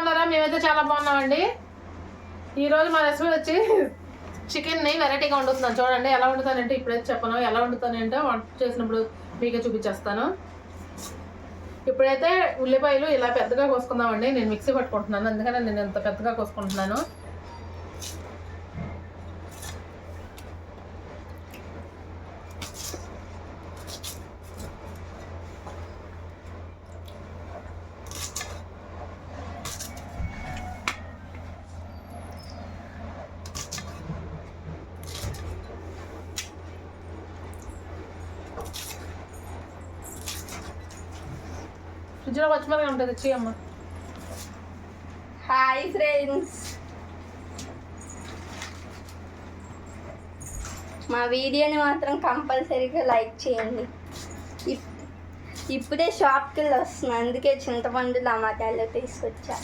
బాగున్నారా? మేమైతే చాలా బాగున్నామండి. ఈరోజు మా రెసిపీ వచ్చి చికెన్ని వెరైటీగా వండుతున్నాను. చూడండి ఎలా వండుతానంటే ఇప్పుడైతే చెప్పను. ఎలా వండుతానంటే వంట చేసినప్పుడు మీకే చూపించేస్తాను. ఇప్పుడైతే ఉల్లిపాయలు ఇలా పెద్దగా కోసుకుందామండి. నేను మిక్సీ పట్టుకుంటున్నాను, అందుకని నేను ఎంత పెద్దగా కోసుకుంటున్నాను. ఫ్రిడ్జ్లో పచ్చిమిరపకాయ ఉంటుంది, తెచ్చి అమ్మ. హాయ్ ఫ్రెండ్స్, మా వీడియోని మాత్రం కంపల్సరీగా లైక్ చేయండి. ఇప్పుడే షాప్కి వెళ్ళి వస్తున్నాను, అందుకే చింతపండు టమాటాలు తీసుకొచ్చా.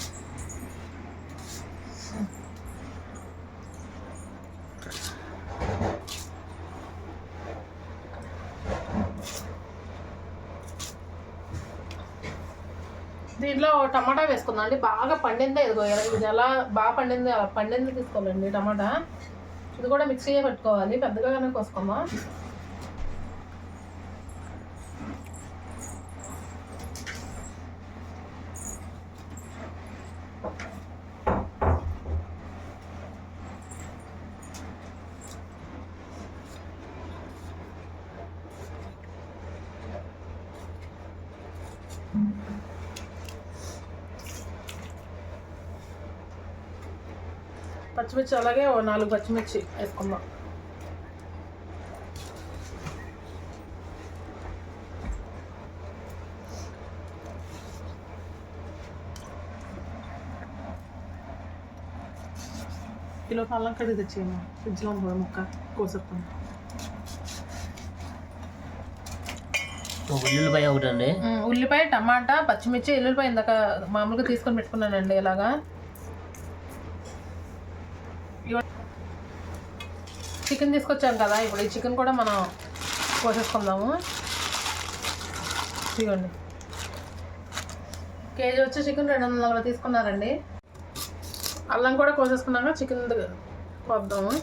దీంట్లో టమాటా వేసుకుందాం అండి. బాగా పండిందే, ఇదిగో ఇది ఎలా బాగా పండింది, అలా పండింది తీసుకోవాలండి. టమాటా ఇది కూడా మిక్సీ పెట్టుకోవాలి, పెద్దగానే కోసుకుందాం. పచ్చిమిర్చి అలాగే 4 పచ్చిమిర్చి వేసుకుందాం. కిలో అల్లం కడిగి తెచ్చేయమ్మా, ఫ్రిడ్జ్లో ఉంటుంది ముక్క కోసేస్తాను. ఉల్లిపాయ ఒకటండి, ఉల్లిపాయ, టమాటా, పచ్చిమిర్చి, ఎల్లుల్లిపాయ ఇందాక మామూలుగా తీసుకొని పెట్టుకున్నానండి. ఇలాగా చికెన్ తీసుకొచ్చాం కదా, ఇప్పుడు ఈ చికెన్ కూడా మనం కోసేసుకుందాము. ఇదిగోండి, కేజీ వచ్చి చికెన్ 240 తీసుకున్నారండి. అల్లం కూడా కోసేసుకున్నాక చికెన్ కోద్దాము.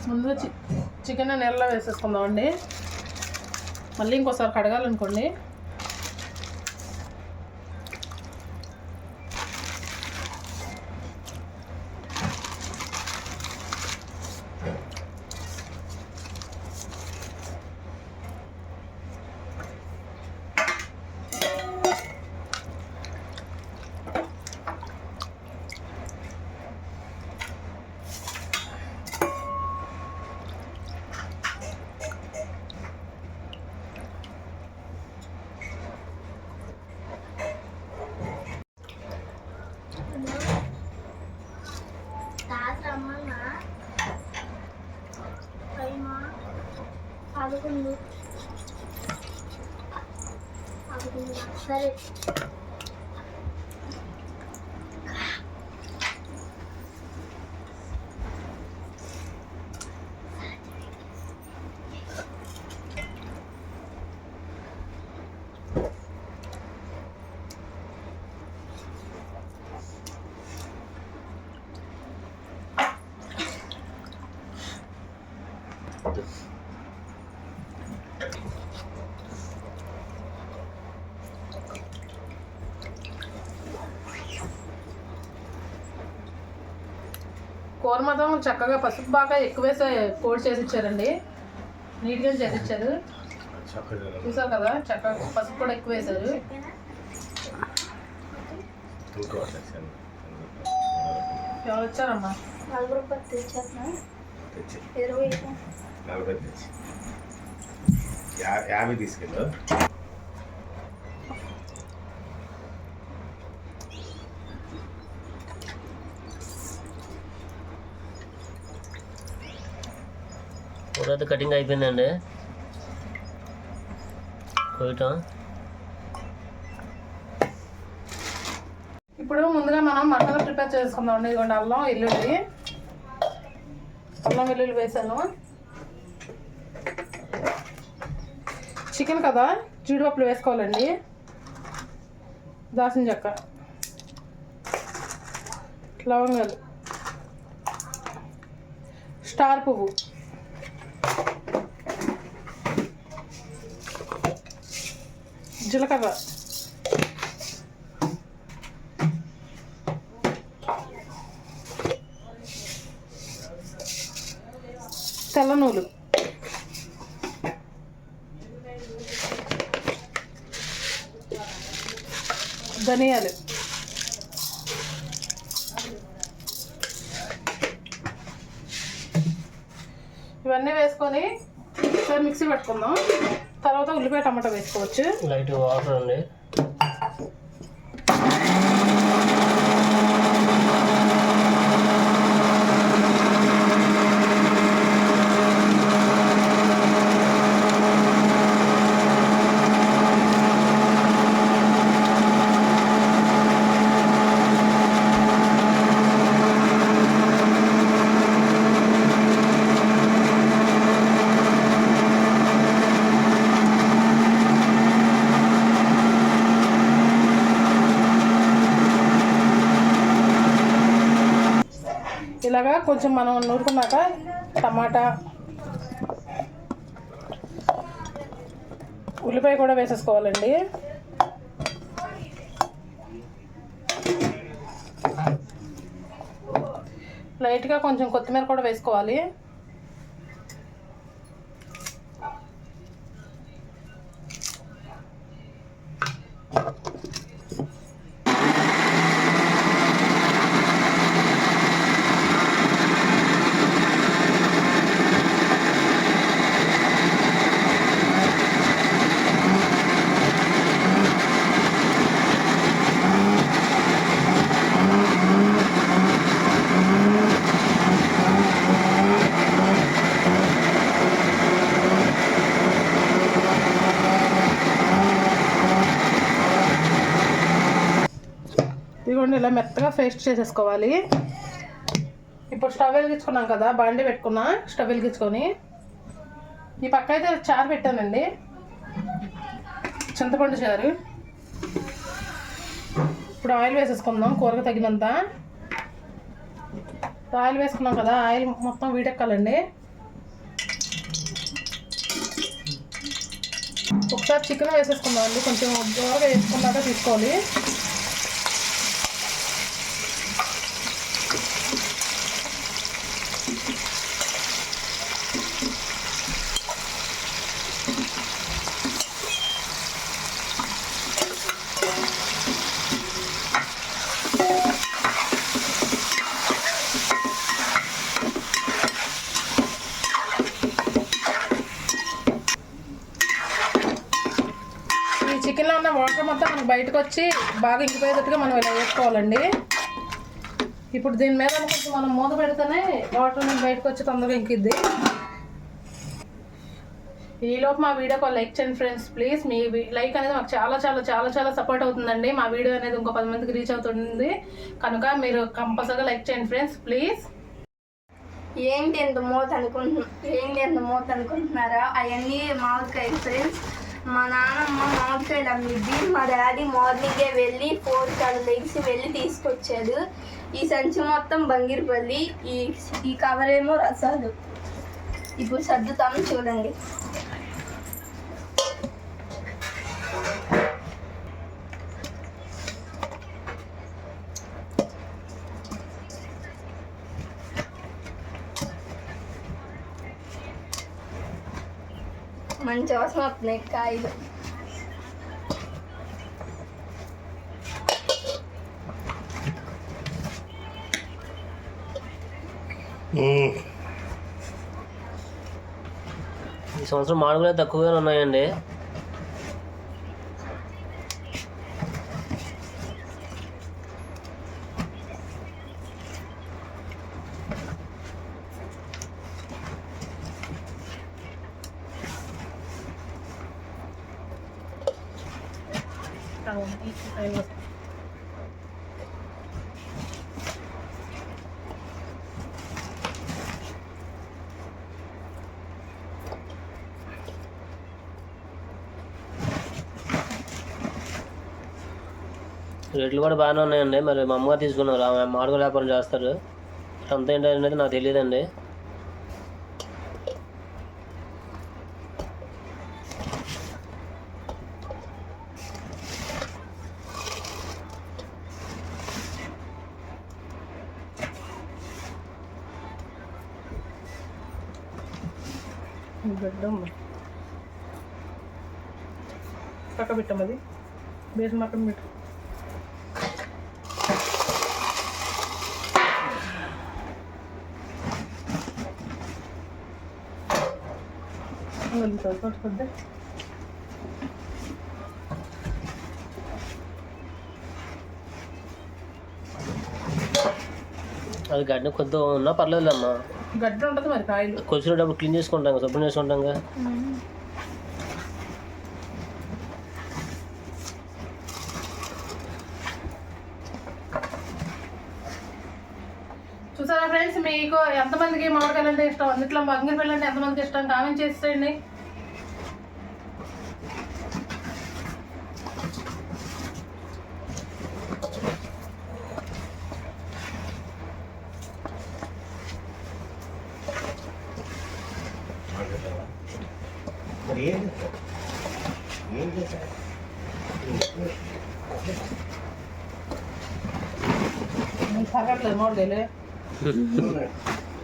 ముందు చికెన్ నీళ్ళలో వేసేసుకుందామండి. మళ్ళీ ఇంకోసారి కడగాలనుకోండి. సరే, కూర మాత్రం చక్కగా పసుపు బాగా ఎక్కువేసే కోడ్ చేసి ఇచ్చారండి. నీట్గా చేసి ఇచ్చారు, చూసావు కదా. చక్కగా పసుపు కూడా ఎక్కువ వేశారు. ఎవరు వచ్చారమ్మా? 40 రూపాయలు తెచ్చాను. 50 తీసుకెళ్ళు. కూర కటింగ్ అయిపోయిందండి, కోయటం. ఇప్పుడు ముందుగా మనం మసాలా ప్రిపేర్ చేసుకుందాం. ఇదిగోండి అల్లం వెల్లుల్లి వేసాను. చికెన్ కదా, జీడిపప్పులు వేసుకోవాలండి, దాల్చిన చెక్క, లవంగాలు, స్టార్ పువ్వు, జీలకర్ర, తెల్ల నూలు, ధనియాలు, ఇవన్నీ వేసుకొని ఒకసారి మిక్సీ పెట్టుకుందాం. తర్వాత ఉల్లిపాయ టమాటా వేసుకోవచ్చు. లైట్ వాటర్ అండి. ఇలాగా కొంచెం మనం నూరుకున్నాక టమాటా, ఉల్లిపాయ కూడా వేసేసుకోవాలండి. లైట్గా కొంచెం కొత్తిమీర కూడా వేసుకోవాలి. ఇదిగోండి ఇలా మెత్తగా పేస్ట్ చేసేసుకోవాలి. ఇప్పుడు స్టవ్ వెలిగించుకున్నాం కదా, బాండి పెట్టుకున్నా, స్టవ్ వెలిగించుకొని ఈ పక్క అయితే చారు పెట్టానండి, చింతపండు చారు. ఇప్పుడు ఆయిల్ వేసేసుకుందాం కూరకు తగినంత. ఆయిల్ వేసుకున్నాం కదా, ఆయిల్ మొత్తం వీడెక్కాలండి. ఒకసారి చికెన్ వేసేసుకుందాం అండి, కొంచెం దూరంగా వేసుకున్నాక తీసుకోవాలి. చికెన్లో ఉన్న వాటర్ మొత్తం మనకు బయటకు వచ్చి బాగా ఇంకిపోయేటట్టుగా మనం ఇలా వేసుకోవాలండి. ఇప్పుడు దీని మీద కొంచెం మనం మూత పెడితేనే వాటర్ అనేది బయటకు వచ్చి తొందరగా ఇంకిద్ది. ఈలోపు మా వీడియోకి లైక్ చేయండి ఫ్రెండ్స్ ప్లీజ్. మీ లైక్ అనేది మాకు చాలా చాలా చాలా చాలా సపోర్ట్ అవుతుందండి. మా వీడియో అనేది ఇంకో 10 మందికి రీచ్ అవుతుంది కనుక మీరు కంపల్సరీగా లైక్ చేయండి ఫ్రెండ్స్ ప్లీజ్. ఏంటి ఎంత మూత అనుకుంటున్నారా? అవన్నీ మామిడికాయలు ఫ్రెండ్స్. మా నాన్నమ్మ మామిడికాయలు అమ్మిద్ది. మా డాడీ మార్నింగే వెళ్ళి 4 కల్లా లెగ్స్ వెళ్ళి తీసుకొచ్చాడు. ఈ సంచి మొత్తం బంగిరిపల్లి, ఈ కవర్ ఏమో రసాలు. ఇప్పుడు సర్దుతాము చూడండి. మంచి అవసరం వస్తున్నాయి కాయలు. ఈ సంవత్సరం మామిడికాయలు తక్కువగా ఉన్నాయండి. రేట్లు కూడా బాగానే ఉన్నాయండి. మరి మా అమ్మగారు తీసుకున్నారు, ఆమె మామిడికాయ వ్యాపారం చేస్తారు. అంత ఏంటి అనేది నాకు తెలియదండి. పక్క పెట్టమ్మది బేసిన పక్కన పెట్టు. పట్టుకుంటే అది గడ్డ కొద్దిగా ఉన్నా పర్లేదు అమ్మా. గడ్డ ఉంటుంది మరి కాయలు. కొలిసినప్పుడు క్లీన్ చేసుకుంటాం, శుభ్రం చేసుకుంటాం. చూసారా ఫ్రెండ్స్, మీకు ఎంతమందికి మామిడికాయలు అంటే ఇష్టం, అందులో బంగినపల్లి అంటే ఎంతమందికి ఇష్టం కామెంట్ చేసేయండి. తగ్గట్లేదు మామిడికాయలు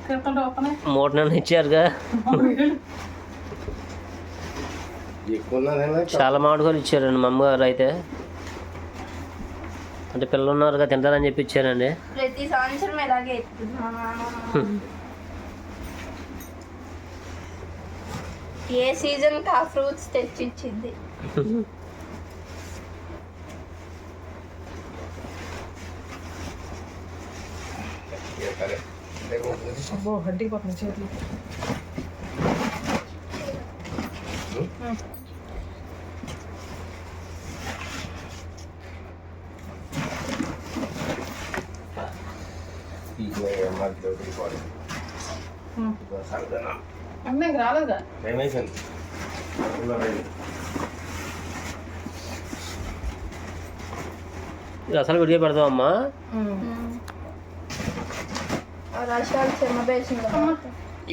తింటుంటే ఒక్కనే మూట నన్ను ఇచ్చారుగా, చాలా మామిడికాయలు ఇచ్చారండి మా అమ్మగారు. అయితే అంటే పిల్లలు ఉన్నారుగా తింటారని చెప్పి ఇచ్చారండి. ప్రతి సంవత్సరం ఇలాగే ఎత్తుకుంది మా నాన్న. ఏ సీజన్కి ఆ ఫ్రూట్స్ తెచ్చిచ్చింది. అబ్బో హడ్డీ పోతుంది చేతులు. అన్నీ ఇంక రాలేదుగా. అసలు విడిగా పెడతామమ్మా. రసాలు చిన్నబేసింది.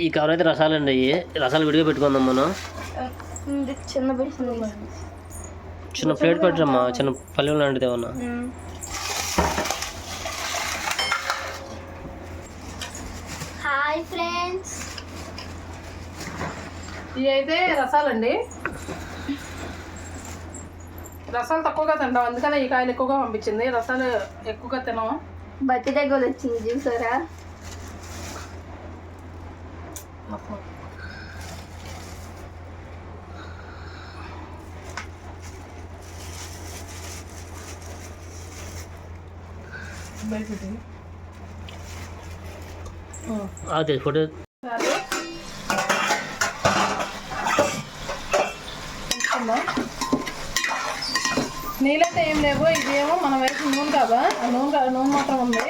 ఈ కవర్ అయితే రసాలండి, అయ్యి రసాలు విడిగా పెట్టుకుందాం మనం. చిన్న బేసింది, చిన్న ప్లేట్ పెట్టమ్మా, చిన్న పల్లెం లాంటిది ఏమన్నా. హాయ్ ఫ్రెండ్స్, ఇవి అయితే రసాలండి. రసాలు తక్కువగా తింటాం, అందుకనే ఈ కాయలు ఎక్కువగా పంపించింది. రసాలు ఎక్కువగా తినాం. బర్త్డే కూడా వచ్చింది చూసారా. అదే ఫోటో నీళ్ళైతే ఏం లేవు. ఇదేమో మనం వేసిన నూనె కాదా, నూనె మాత్రం ఉంది.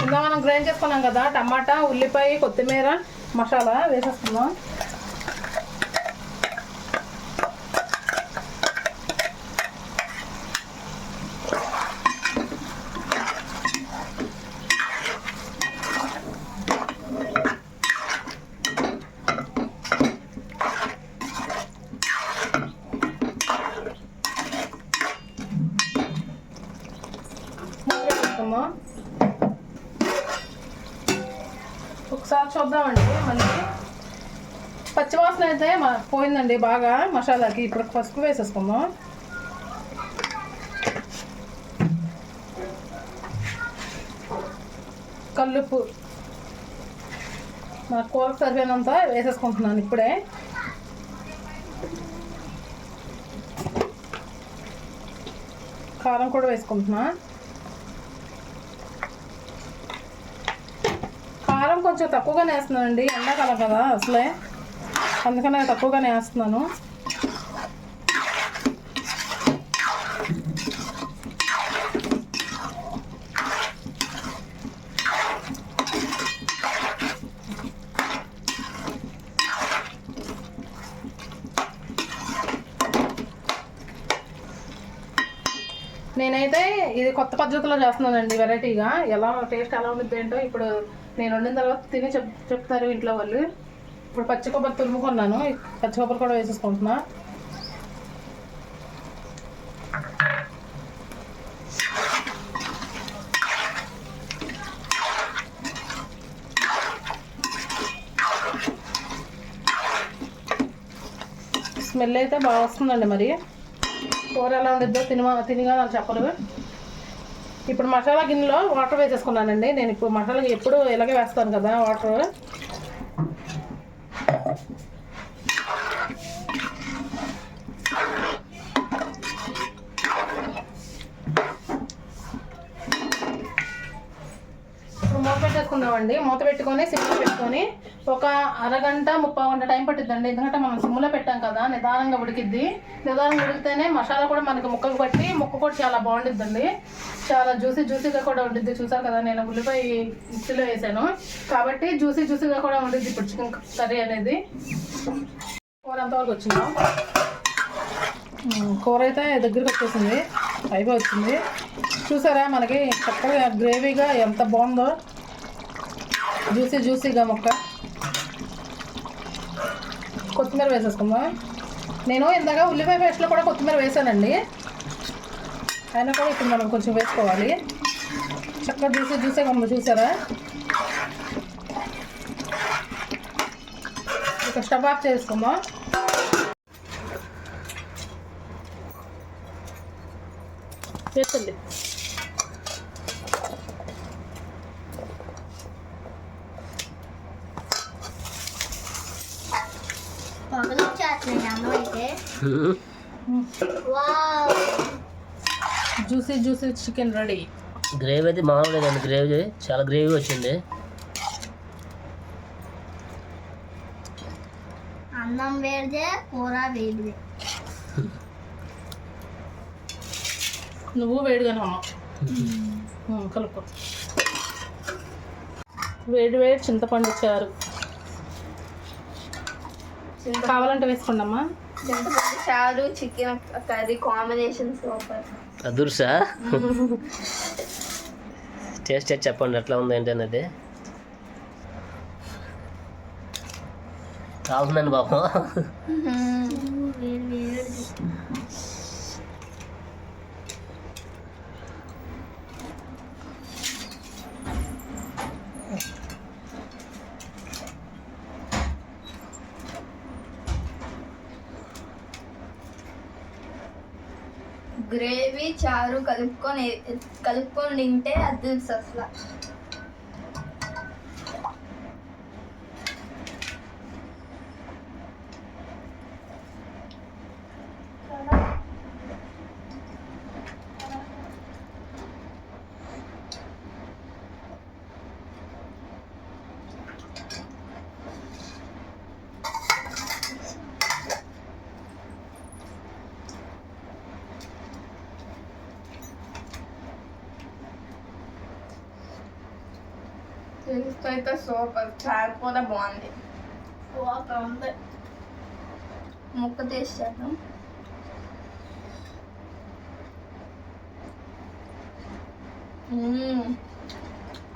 ఇంకా మనం గ్రైండ్ చేసుకున్నాం కదా, టమాటా, ఉల్లిపాయ, కొత్తిమీర, మసాలా వేసేస్తున్నాం. ఒకసారి చూద్దామండి. మళ్ళీ పచ్చివాసన అయితే పోయిందండి బాగా మసాలాకి. ఇప్పుడు పసుపు వేసేసుకుందాం. కల్లుప్పు మన కూరకు సరిపోయినంత వేసేసుకుంటున్నాను ఇప్పుడే. కారం కూడా వేసుకుంటున్నా. కారం కొంచెం తక్కువగానే వేస్తున్నానండి, ఎండాకాలం కదా అసలే, అందుకనే తక్కువగానే వేస్తున్నాను. ఇది కొత్త పద్ధతిలో చేస్తున్నానండి, వెరైటీగా. టేస్ట్ ఎలా ఉంటుంది ఏంటో ఇప్పుడు నేను వండిన తర్వాత తిని చెప్తారు ఇంట్లో వాళ్ళు. ఇప్పుడు పచ్చి కొబ్బరి తురుముకున్నాను, పచ్చి కొబ్బరి కూడా వేసేసుకుంటున్నా. స్మెల్ అయితే బాగా వస్తుందండి. మరి కూర ఎలా ఉండిద్దో తినిగా నాకు చెప్పరు. ఇప్పుడు మసాలా గిన్నెలో వాటర్ వేసేసుకున్నానండి. నేను ఇప్పుడు మసాలా ఎప్పుడు ఇలాగే వేస్తాను కదా వాటర్. మూత పెట్టేసుకుందామండి. మూత పెట్టుకొని సిమ్లో పెట్టుకొని ఒక అరగంట 30 గంట టైం పట్టిద్దండి. ఎందుకంటే మనం సిమ్లో పెట్టాం కదా, నిదానంగా ఉడికిద్ది. నిదానంగా ఉడికితేనే మసాలా కూడా మనకి ముక్కకు పట్టి ముక్క కూడా చాలా బాగుండిద్దండి. చాలా జ్యూసీగా కూడా ఉండిద్ది. చూసారు కదా, నేను ఉల్లిపాయ మిక్సీలో వేసాను కాబట్టి జ్యూసీగా కూడా ఉండిద్ది ఇప్పుడు చికెన్ కర్రీ అనేది. కూర అంతవరకు వచ్చిందా? కూర అయితే దగ్గరికి వచ్చేసింది, అయిపోయి వచ్చింది. చూసారా మనకి చక్కగా గ్రేవీగా ఎంత బాగుందో, జ్యూసీగా ముక్క. కొత్తిమీర వేసేసుకుందాం. నేను ఇందాక ఉల్లిపాయ పేస్ట్లో కూడా కొత్తిమీర వేసానండి, అయినా కూడా ఇప్పుడు మనం కొంచెం వేసుకోవాలి. చక్కగా జ్యూసీగా ఉంది చూసారా. ఇక స్టవ్ ఆఫ్ చేసుకుందాం. చేస్తుంది జ్యూసీ చికెన్ రెడీ. గ్రేవీ అయితే మామూలు లేదండి, గ్రేవీ చాలా గ్రేవీ వచ్చింది. అన్నం వేడిదే, కూర వేడిదే. నువ్వు వేడిగానే కలుపు. వేడి చింతపండు చారు కావాలంటే వేసుకోండమ్మా. చింతపండు చారు చికెన్ కర్రీ కాంబినేషన్ సూపర్. అదుర్సా టేస్ట్ చెప్పండి ఎట్లా ఉంది ఏంటి అనేది. కావాలండి బాబు. గ్రేవీ చారు కలుపుకొని తింటే అది అసలు. టేస్ట్ అయితే సూపర్. చారు కూడా బాగుంది, సూపర్ ఉంది. ముక్క టేస్ట్ చేద్దాం.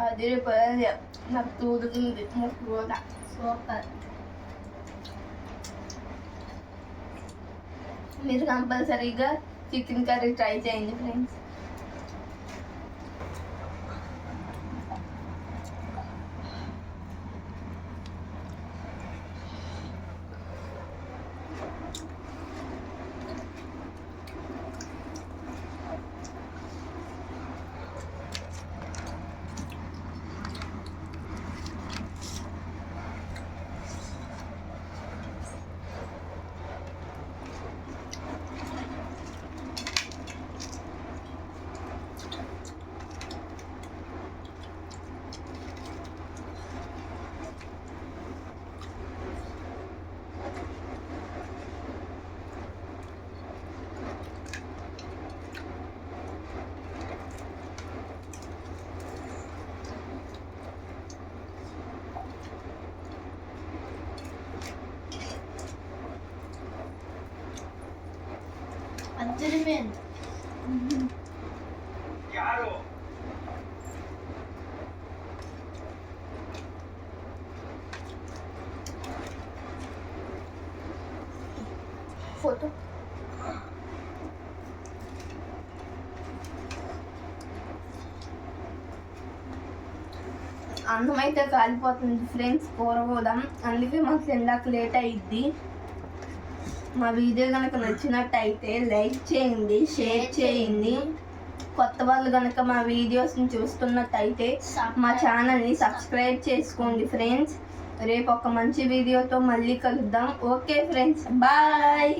అది పోయింది, నాకు తూరుతుంది ముక్క కూడా. సూపర్. మీరు కంపల్సరీగా చికెన్ కర్రీ ట్రై చేయండి ఫ్రెండ్స్. ఫోటో. అన్నం అయితే కాలిపోతుంది ఫ్రెండ్స్, కూర కూడా, అందుకే మాకు తిందాక లేట్ అయ్యిద్ది. మా వీడియో కనుక నచ్చినట్టయితే లైక్ చేయండి, షేర్ చేయండి. కొత్త వాళ్ళు కనుక మా వీడియోస్ని చూస్తున్నట్టయితే మా ఛానల్ని సబ్స్క్రైబ్ చేసుకోండి ఫ్రెండ్స్. రేపు ఒక మంచి వీడియోతో మళ్ళీ కలుద్దాం. Okay friends, bye.